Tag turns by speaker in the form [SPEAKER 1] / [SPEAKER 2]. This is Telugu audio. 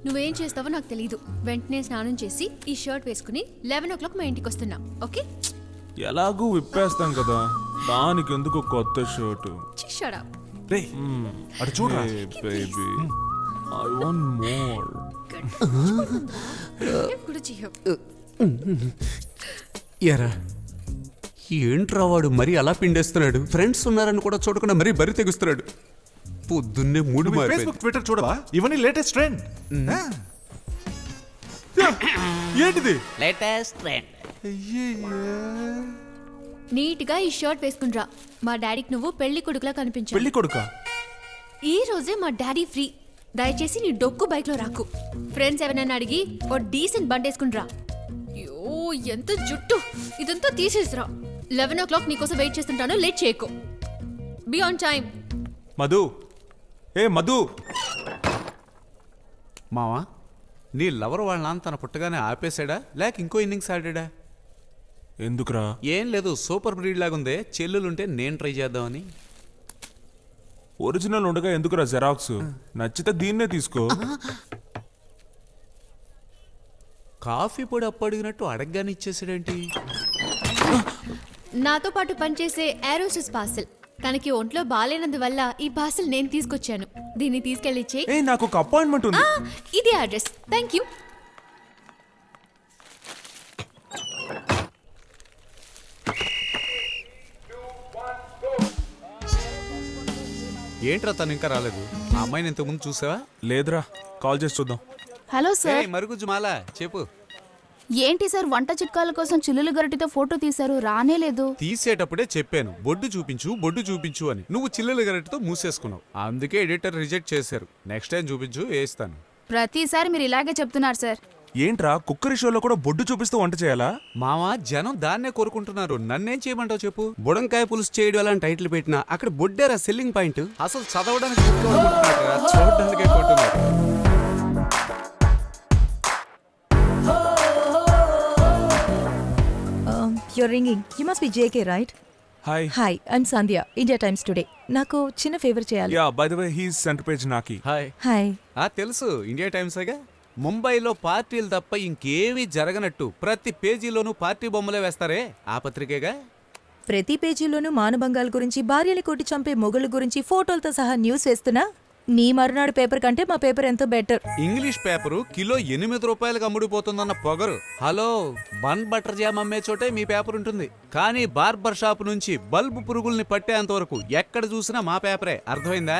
[SPEAKER 1] నువ్వేం చేస్తావో నాకు తెలీదు. వెంటనే స్నానం చేసి ఈ షర్ట్ వేసుకుని 11 o'clock మా ఇంటికి వస్తున్నా. ఓకే?
[SPEAKER 2] ఎలాగూ విప్పేస్తాం కదా, దానికి ఎందుకు కొత్త షర్టు?
[SPEAKER 1] Shut up.
[SPEAKER 3] రేయ్ అటు చూడరా.
[SPEAKER 2] Baby I want more.
[SPEAKER 1] కూడా చేయవు.
[SPEAKER 4] ఎరా ఏంట్రా వాడు మరీ అలా పిండేస్తున్నాడు? ఫ్రెండ్స్ ఉన్నారని కూడా చూడకుండా మరీ బరి తెగుస్తున్నాడు. పొద్దున్నే మూడు
[SPEAKER 3] ఫేస్బుక్ ట్విట్టర్ చూడవా? ఇవన్నీ లేటెస్ట్ ట్రెండ్. ఏంటిది?
[SPEAKER 4] Latest trend.
[SPEAKER 1] నీట్ గా ఈ షర్ట్ వేసుకునిరా. మా డాడీకి నువ్వు పెళ్లి కొడుకులా కనిపించావు.
[SPEAKER 2] పెళ్లి కొడుక?
[SPEAKER 1] ఈ రోజే మా డాడీ ఫ్రీ. దయచేసి నీ డొక్కు బైక్ లో రాకు. ఫ్రెండ్స్ ఎవరైనా అడిగి ఓ డీసెంట్ బండి వేసుకునిరా. అయ్యో ఎంత జుట్టు! ఇదంతా తీసేసిరా. 11 o'clock నీకోసం వెయిట్ చేస్తుంటాను. లేట్ చేయకు. Be on time.
[SPEAKER 2] మధు, ఏ మధు.
[SPEAKER 4] మావా, నీ లవర్ వాళ్ళ నాన్న తన పుట్టగానే ఆపేశాడా లేక ఇంకో ఇన్నింగ్స్ ఆడాడా?
[SPEAKER 2] ఎందుకురా?
[SPEAKER 4] ఏం లేదు, సూపర్ బ్రీడ్ లాగుందే. చెల్లులుంటే నేను ట్రై చేద్దామని.
[SPEAKER 2] ఒరిజినల్ ఉండగా ఎందుకురా జెరాక్స్? నచ్చితే దీన్నే తీసుకో.
[SPEAKER 4] కాఫీ పొడి అప్పు అడిగినట్టు అడగగానే ఇచ్చేసాడేంటి?
[SPEAKER 1] నాతో పాటు పనిచేసే ఏరోసిస్ పార్సల్. తనకి ఒంట్లో బాలేనందువల్ల ఈ పార్సల్ నేను తీసుకొచ్చాను. దీన్ని తీసుకెళ్ళి ఇచ్చే.
[SPEAKER 2] ఏ నాకు ఒక అపాయింట్మెంట్ ఉంది.
[SPEAKER 1] ఇది అడ్రస్. Thank you.
[SPEAKER 4] ఏంట్రా తను ఇంకా రాలేదు? ఆ అమ్మాయిని ఇంతకుముందు చూసావా?
[SPEAKER 2] లేదురా, కాల్ చేసి చూద్దాం.
[SPEAKER 5] Hello sir.
[SPEAKER 4] మరుగుజ్జు మాలా చెప్పు.
[SPEAKER 5] ఏంటి సార్ వంట చిట్కాల కోసం చిల్లులు గరిటితో ఫోటో తీశారు, రానే లేదు.
[SPEAKER 4] తీసేటప్పుడే చెప్పాను బొడ్డు చూపించు అని. నువ్వు చిల్లెలు గరటితో మూసేసుకున్నావు. అందుకే ఎడిటర్ రిజెక్ట్ చేశారు. నెక్స్ట్ టైం చూపించు, వేస్తాను.
[SPEAKER 5] ప్రతిసారి మీరు ఇలాగే చెప్తున్నారు సార్.
[SPEAKER 2] ఏంట్రా కుక్కరి షోలో కూడా బొడ్డు చూపిస్తూ వంట చేయాలా?
[SPEAKER 4] మావా, జనం దాన్నే కోరుకుంటున్నారు. నన్నేం చేయమంటావు చెప్పు? బుడంకాయ పులుసు చేయడం అలా టైటిల్ పెట్టినా అక్కడ బొడ్డేరా సెల్లింగ్ పాయింట్. అసలు చదవడానికి చూడడానికే కొంటున్నారు.
[SPEAKER 6] You're ringing. You must be JK, right?
[SPEAKER 2] Hi.
[SPEAKER 6] Hi, I'm Sandhya, India Times Today. నాకు చిన్న ఫేవర్ చేయాలి.
[SPEAKER 2] Yeah, by the way he is centre page నాకి.
[SPEAKER 4] హాయ్.
[SPEAKER 6] హాయ్.
[SPEAKER 4] తెలుసు, ఇండియా టైమ్సేగా. ముంబైలో పార్టీలు తప్ప ఇంకేమీ జరగనట్టు ప్రతి పేజీలోనూ పార్టీ బొమ్మలే వేస్తారే, ఆ పత్రికేగా.
[SPEAKER 6] ప్రతి పేజీలోనూ మానభంగాల గురించి, భార్యని కొట్టి చంపే మొగుళ్ళ గురించి ఫోటోలతో సహా న్యూస్ వేస్తున్నా. నీ మరునాడు పేపర్ కంటే మా పేపర్ ఎంతో బెటర్.
[SPEAKER 4] ఇంగ్లీష్ పేపరు కిలో 8 రూపాయలకు అమ్ముడిపోతుందన్న పొగరు. హలో, బన్ బటర్ జామ్ అమ్మే చోటే మీ పేపర్ ఉంటుంది. కానీ బార్బర్ షాప్ నుంచి బల్బు పురుగుల్ని పట్టేంత వరకు ఎక్కడ చూసినా మా పేపరే. అర్థమైందా?